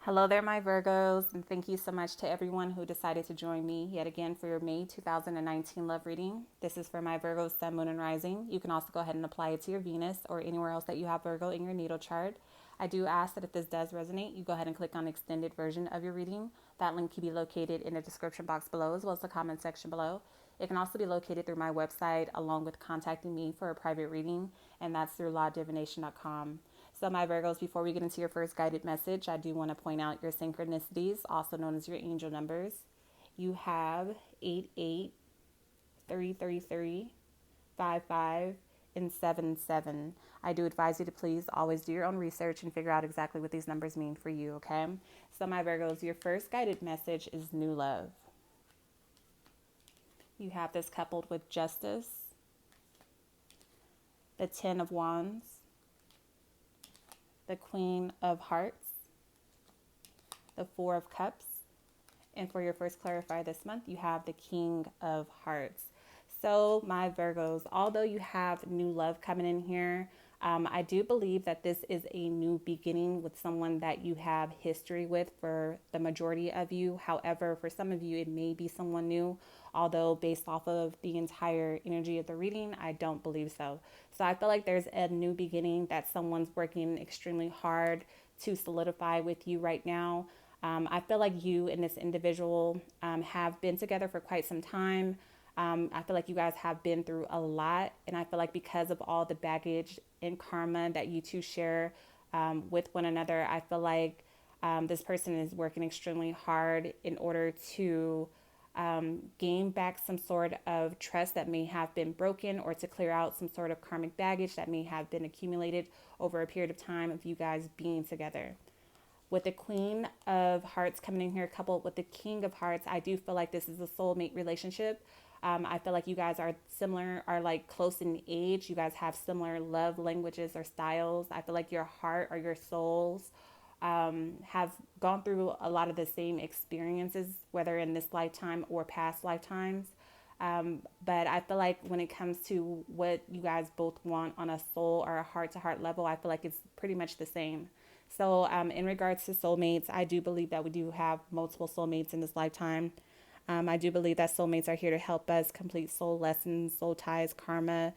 Hello there, my Virgos, and thank you so much to everyone who decided to join me yet again for your May 2019 love reading. This is for my Virgo Sun, Moon, and Rising. You can also go ahead and apply it to your Venus or anywhere else that you have Virgo in your natal chart. I do ask that if this does resonate, you go ahead and click on extended version of your reading. That link can be located in the description box below as well as the comment section below. It can also be located through my website along with contacting me for a private reading, and that's through lawdivination.com. So, my Virgos, before we get into your first guided message, I do want to point out your synchronicities, also known as your angel numbers. You have 88, 333, 55, and 77. I do advise you to please always do your own research and figure out exactly what these numbers mean for you, okay? So, my Virgos, your first guided message is new love. You have this coupled with justice, the 10 of Wands, the Queen of Hearts, the Four of Cups, and for your first clarifier this month, you have the King of Hearts. So, my Virgos, although you have new love coming in here, I do believe that this is a new beginning with someone that you have history with for the majority of you. However, for some of you, it may be someone new, although based off of the entire energy of the reading, I don't believe so. So I feel like there's a new beginning that someone's working extremely hard to solidify with you right now. I feel like you and this individual have been together for quite some time. I feel like you guys have been through a lot, and I feel like because of all the baggage and karma that you two share with one another, I feel like this person is working extremely hard in order to gain back some sort of trust that may have been broken, or to clear out some sort of karmic baggage that may have been accumulated over a period of time of you guys being together. With the Queen of Hearts coming in here, coupled with the King of Hearts, I do feel like this is a soulmate relationship. I feel like you guys are similar, are like close in age. You guys have similar love languages or styles. I feel like your heart or your souls have gone through a lot of the same experiences, whether in this lifetime or past lifetimes. But I feel like when it comes to what you guys both want on a soul or a heart to heart level, I feel like it's pretty much the same. So, in regards to soulmates, I do believe that we do have multiple soulmates in this lifetime. I do believe that soulmates are here to help us complete soul lessons, soul ties, karma,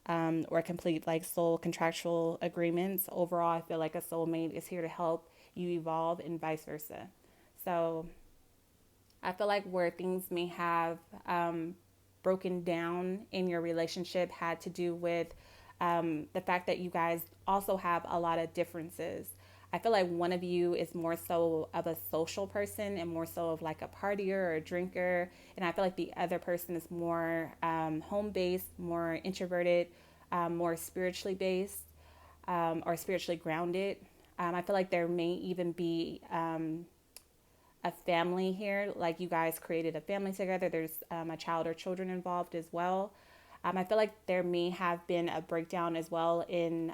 or complete like soul contractual agreements. Overall, I feel like a soulmate is here to help you evolve and vice versa. So, I feel like where things may have broken down in your relationship had to do with the fact that you guys also have a lot of differences. I feel like one of you is more so of a social person and more so of like a partier or a drinker. And I feel like the other person is more home based, more introverted, more spiritually based, or spiritually grounded. I feel like there may even be a family here, like you guys created a family together. There's a child or children involved as well. I feel like there may have been a breakdown as well in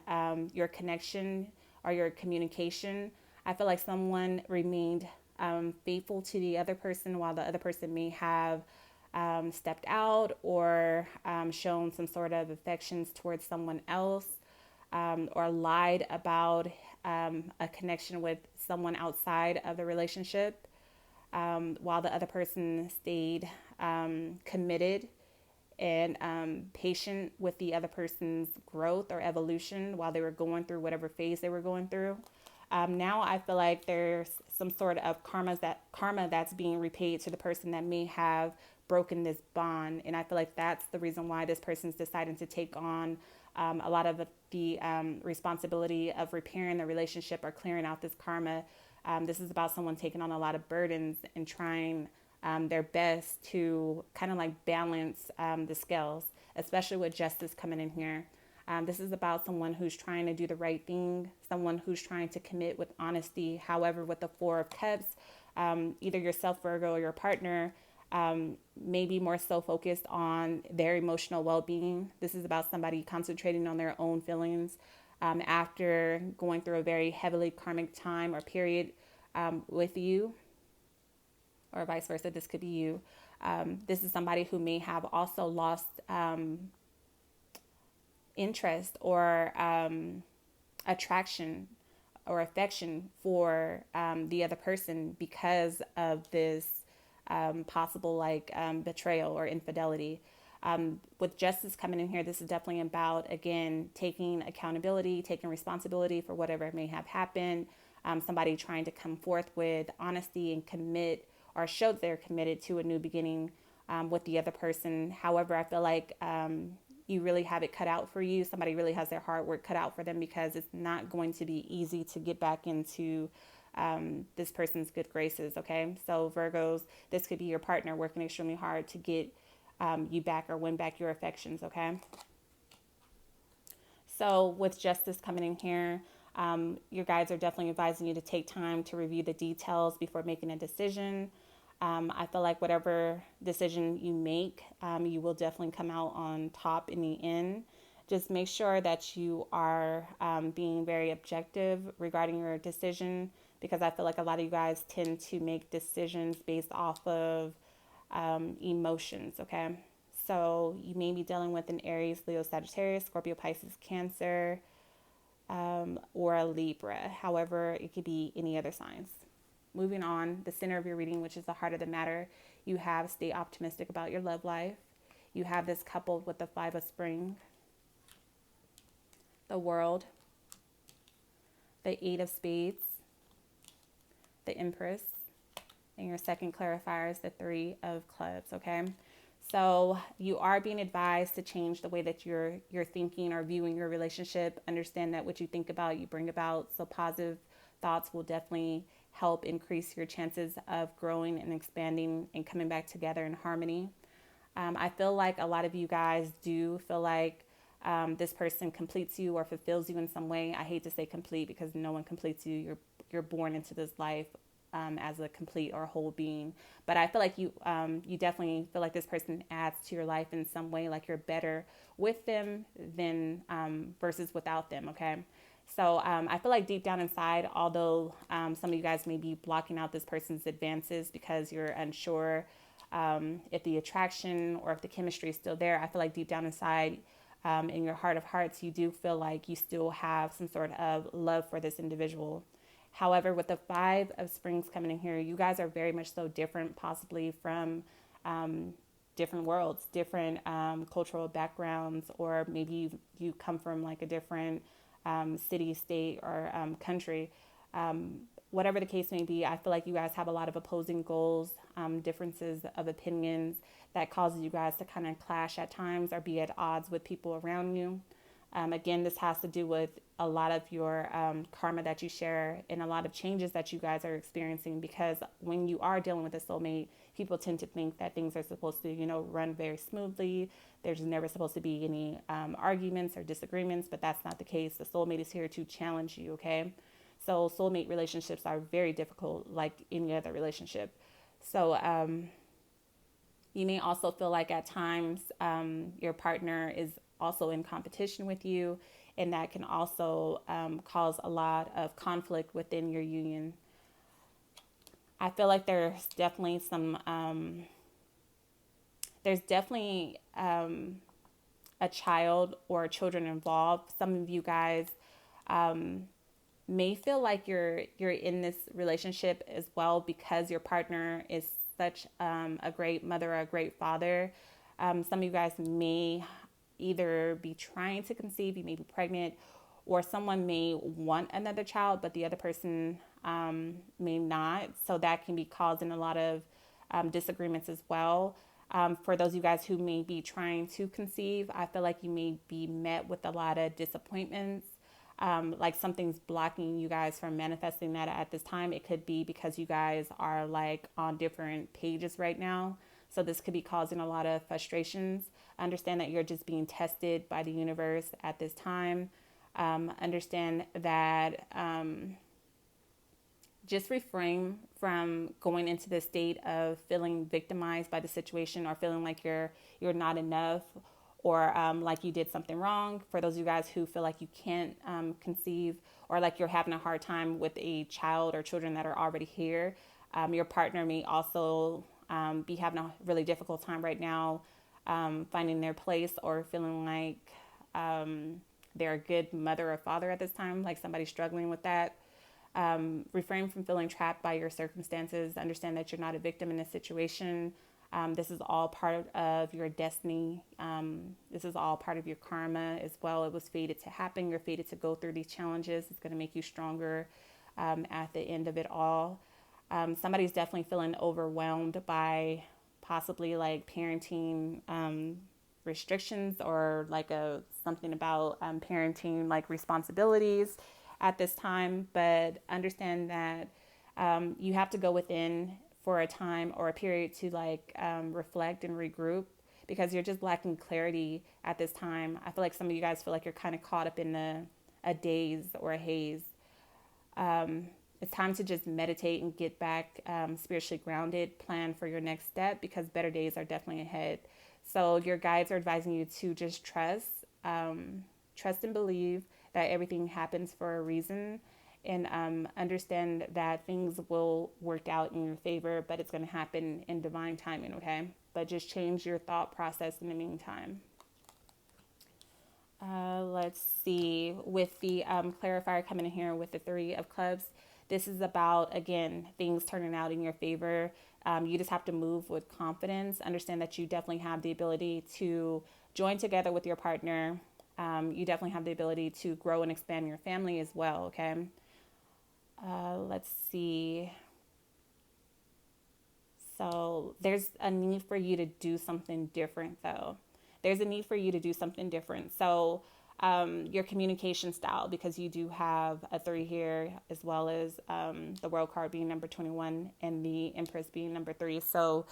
your connection or your communication. I feel like someone remained faithful to the other person while the other person may have stepped out or shown some sort of affections towards someone else, or lied about a connection with someone outside of the relationship, while the other person stayed committed and patient with the other person's growth or evolution while they were going through whatever phase they were going through. Now I feel like there's some sort of karma that's being repaid to the person that may have broken this bond, and I feel like that's the reason why this person's deciding to take on a lot of the responsibility of repairing the relationship or clearing out this karma. This is about someone taking on a lot of burdens and trying their best to kind of like balance the scales, especially with justice coming in here. This is about someone who's trying to do the right thing, someone who's trying to commit with honesty. However, with the Four of Cups, either yourself, Virgo, or your partner may be more so focused on their emotional well being. This is about somebody concentrating on their own feelings after going through a very heavily karmic time or period with you, or vice versa. This could be you. This is somebody who may have also lost interest or attraction or affection for the other person because of this possible betrayal or infidelity. With justice coming in here, this is definitely about, again, taking accountability, taking responsibility for whatever may have happened. Somebody trying to come forth with honesty and commit or show that they're committed to a new beginning with the other person. However, I feel like you really have it cut out for you. Somebody really has their hard work cut out for them, because it's not going to be easy to get back into this person's good graces. Okay. So Virgos, this could be your partner working extremely hard to get you back or win back your affections. Okay. So with justice coming in here, your guides are definitely advising you to take time to review the details before making a decision. I feel like whatever decision you make, you will definitely come out on top in the end. Just make sure that you are being very objective regarding your decision, because I feel like a lot of you guys tend to make decisions based off of emotions, okay? So you may be dealing with an Aries, Leo, Sagittarius, Scorpio, Pisces, Cancer, or a Libra. However, it could be any other signs. Moving on, the center of your reading, which is the heart of the matter, you have stay optimistic about your love life. You have this coupled with the Five of Spring, the World, the Eight of Spades, the Empress, and your second clarifier is the Three of Clubs, okay? So you are being advised to change the way that you're thinking or viewing your relationship. Understand that what you think about, you bring about. So positive thoughts will definitely help increase your chances of growing and expanding and coming back together in harmony. I feel like a lot of you guys do feel like this person completes you or fulfills you in some way. I hate to say complete, because no one completes you. You're born into this life as a complete or whole being. But I feel like you definitely feel like this person adds to your life in some way, like you're better with them than versus without them, okay? So I feel like deep down inside, although some of you guys may be blocking out this person's advances because you're unsure if the attraction or if the chemistry is still there, I feel like deep down inside, in your heart of hearts, you do feel like you still have some sort of love for this individual. However, with the Five of Springs coming in here, you guys are very much so different, possibly from different worlds, different cultural backgrounds, or maybe you come from like a different city, state, or country. Whatever the case may be, I feel like you guys have a lot of opposing goals, differences of opinions that causes you guys to kind of clash at times or be at odds with people around you. Again, this has to do with a lot of your karma that you share and a lot of changes that you guys are experiencing, because when you are dealing with a soulmate, people tend to think that things are supposed to, run very smoothly. There's never supposed to be any arguments or disagreements, but that's not the case. The soulmate is here to challenge you, okay? So soulmate relationships are very difficult, like any other relationship. So you may also feel like at times your partner is also in competition with you, and that can also cause a lot of conflict within your union. I feel like there's definitely a child or children involved. Some of you guys may feel like you're in this relationship as well because your partner is such a great mother or a great father. Some of you guys may either be trying to conceive, you may be pregnant, or someone may want another child, but the other person may not. So that can be causing a lot of disagreements as well. For those of you guys who may be trying to conceive, I feel like you may be met with a lot of disappointments. Like something's blocking you guys from manifesting that at this time. It could be because you guys are like on different pages right now. So this could be causing a lot of frustrations. Understand that you're just being tested by the universe at this time. Understand that just refrain from going into the state of feeling victimized by the situation or feeling like you're not enough, or like you did something wrong. For those of you guys who feel like you can't conceive, or like you're having a hard time with a child or children that are already here, your partner may also be having a really difficult time right now finding their place or feeling like they're a good mother or father at this time, like somebody's struggling with that. Refrain from feeling trapped by your circumstances. Understand that you're not a victim in a situation. This is all part of your destiny. This is all part of your karma as well. It was fated to happen. You're fated to go through these challenges. It's going to make you stronger at the end of it all. Somebody's definitely feeling overwhelmed by possibly like parenting restrictions, or like something about parenting like responsibilities at this time. But understand that you have to go within for a time or a period to like reflect and regroup, because you're just lacking clarity at this time. I feel like some of you guys feel like you're kind of caught up in a daze or a haze. It's time to just meditate and get back spiritually grounded, plan for your next step, because better days are definitely ahead. So your guides are advising you to just trust and believe that everything happens for a reason, and understand that things will work out in your favor, but it's going to happen in divine timing, okay? But just change your thought process in the meantime. Let's see, with the clarifier coming in here with the 3 of clubs, this is about, again, things turning out in your favor. You just have to move with confidence. Understand that you definitely have the ability to join together with your partner. You definitely have the ability to grow and expand your family as well, okay? Let's see. So there's a need for you to do something different, though. There's a need for you to do something different. So your communication style, because you do have a 3 here, as well as the World card being number 21 and the Empress being number 3. So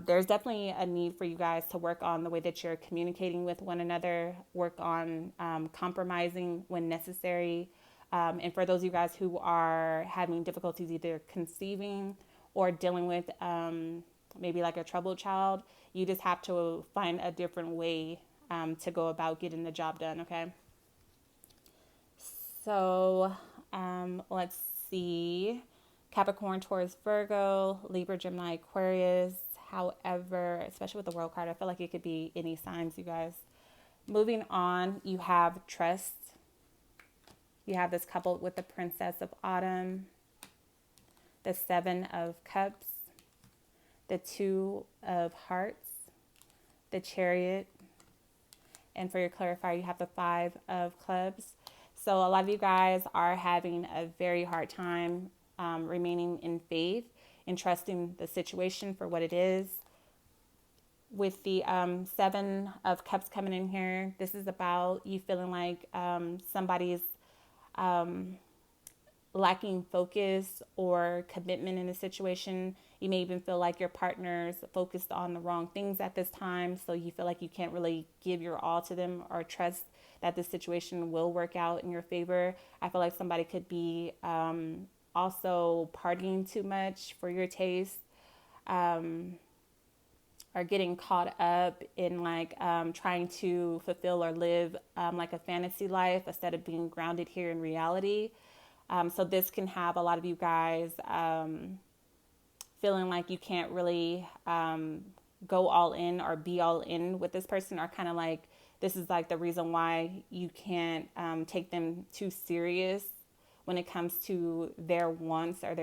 there's definitely a need for you guys to work on the way that you're communicating with one another, work on compromising when necessary. And for those of you guys who are having difficulties either conceiving or dealing with maybe like a troubled child, you just have to find a different way to go about getting the job done, okay? So let's see. Capricorn, Taurus, Virgo, Libra, Gemini, Aquarius. However, especially with the World card, I feel like it could be any signs, you guys. Moving on, you have trust. You have this coupled with the Princess of Autumn, the 7 of Cups, the 2 of Hearts, the Chariot, and for your clarifier, you have the 5 of Clubs. So a lot of you guys are having a very hard time remaining in faith and trusting the situation for what it is. With the 7 of Cups coming in here, this is about you feeling like somebody's lacking focus or commitment in a situation. You may even feel like your partner's focused on the wrong things at this time, so you feel like you can't really give your all to them or trust that this situation will work out in your favor. I feel like somebody could be also partying too much for your taste, or getting caught up in like trying to fulfill or live like a fantasy life instead of being grounded here in reality. So this can have a lot of you guys feeling like you can't really go all in or be all in with this person, or kind of like this is like the reason why you can't take them too serious when it comes to their wants or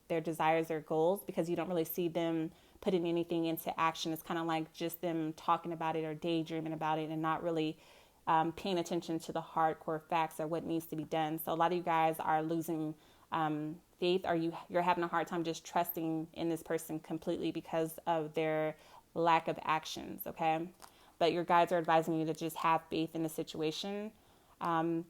their desires or goals, because you don't really see them putting anything into action. It's kind of like just them talking about it or daydreaming about it and not really paying attention to the hardcore facts or what needs to be done. So a lot of you guys are losing faith, or you're having a hard time just trusting in this person completely because of their lack of actions, okay? But your guides are advising you to just have faith in the situation,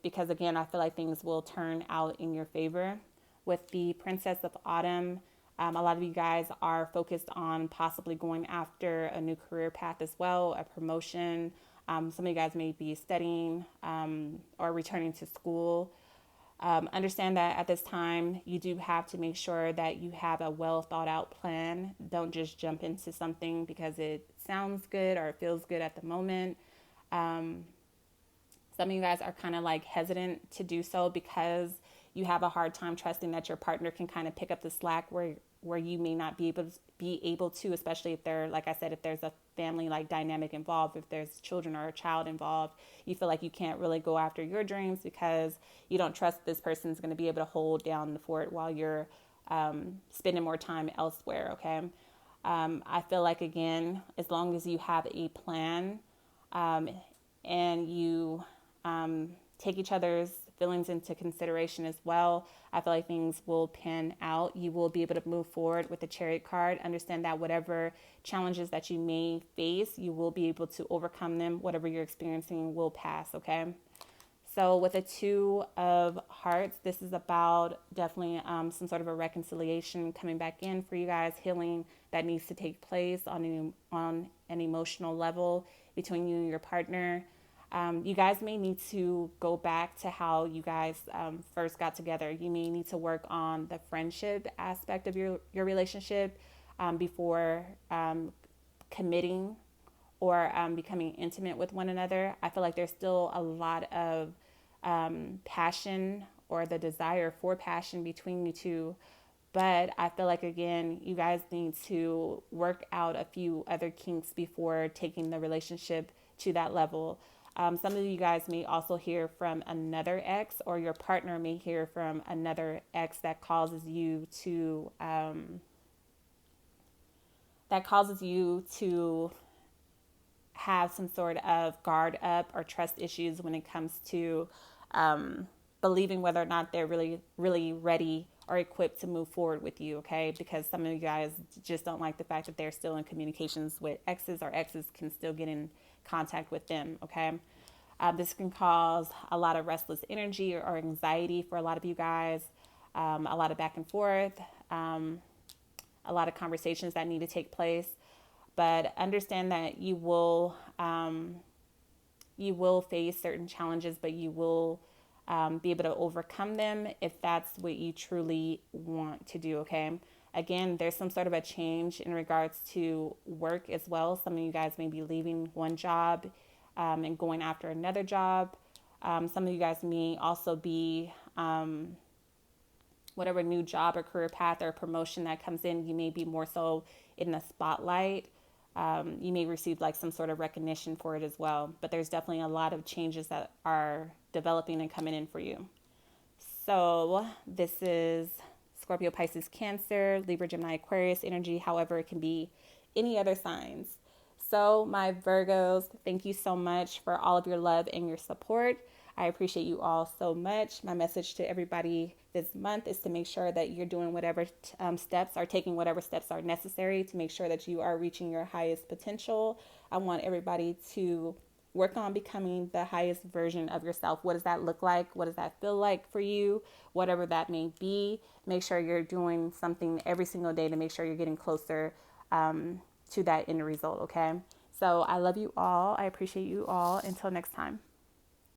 because again, I feel like things will turn out in your favor. With the Princess of Autumn, a lot of you guys are focused on possibly going after a new career path as well, a promotion. Some of you guys may be studying or returning to school. Understand that at this time, you do have to make sure that you have a well thought out plan. Don't just jump into something because it sounds good or it feels good at the moment. Some of you guys are kind of like hesitant to do so because you have a hard time trusting that your partner can kind of pick up the slack where you may not be able to, especially if they're, like I said, if there's a family like dynamic involved, if there's children or a child involved, you feel like you can't really go after your dreams because you don't trust this person's going to be able to hold down the fort while you're spending more time elsewhere. Okay. I feel like, again, as long as you have a plan, and you take each other's feelings into consideration as well, I feel like things will pan out. You will be able to move forward with the Chariot card. Understand that whatever challenges that you may face, you will be able to overcome them. Whatever you're experiencing will pass, okay? So with a Two of Hearts, this is about definitely some sort of a reconciliation coming back in for you guys, healing that needs to take place on an emotional level between you and your partner. You guys may need to go back to how you guys first got together. You may need to work on the friendship aspect of your relationship before committing or becoming intimate with one another. I feel like there's still a lot of passion or the desire for passion between you two. But I feel like, again, you guys need to work out a few other kinks before taking the relationship to that level. Some of you guys may also hear from another ex, or your partner may hear from another ex that causes you to have some sort of guard up or trust issues when it comes to believing whether or not they're really, really ready or equipped to move forward with you, okay? Because some of you guys just don't like the fact that they're still in communications with exes, or exes can still get in contact with them, okay? This can cause a lot of restless energy or anxiety for a lot of you guys, a lot of back and forth, a lot of conversations that need to take place. But understand that you will face certain challenges, but you will be able to overcome them if that's what you truly want to do, okay? Again, there's some sort of a change in regards to work as well. Some of you guys may be leaving one job and going after another job. Some of you guys may also be whatever new job or career path or promotion that comes in, you may be more so in the spotlight. You may receive like some sort of recognition for it as well. But there's definitely a lot of changes that are developing and coming in for you. So this is Scorpio, Pisces, Cancer, Libra, Gemini, Aquarius energy. However, it can be any other signs. So my Virgos, thank you so much for all of your love and your support. I appreciate you all so much. My message to everybody this month is to make sure that you're doing whatever steps, or taking whatever steps are necessary to make sure that you are reaching your highest potential. I want everybody to work on becoming the highest version of yourself. What does that look like? What does that feel like for you? Whatever that may be, make sure you're doing something every single day to make sure you're getting closer to that end result, okay? So I love you all. I appreciate you all. Until next time.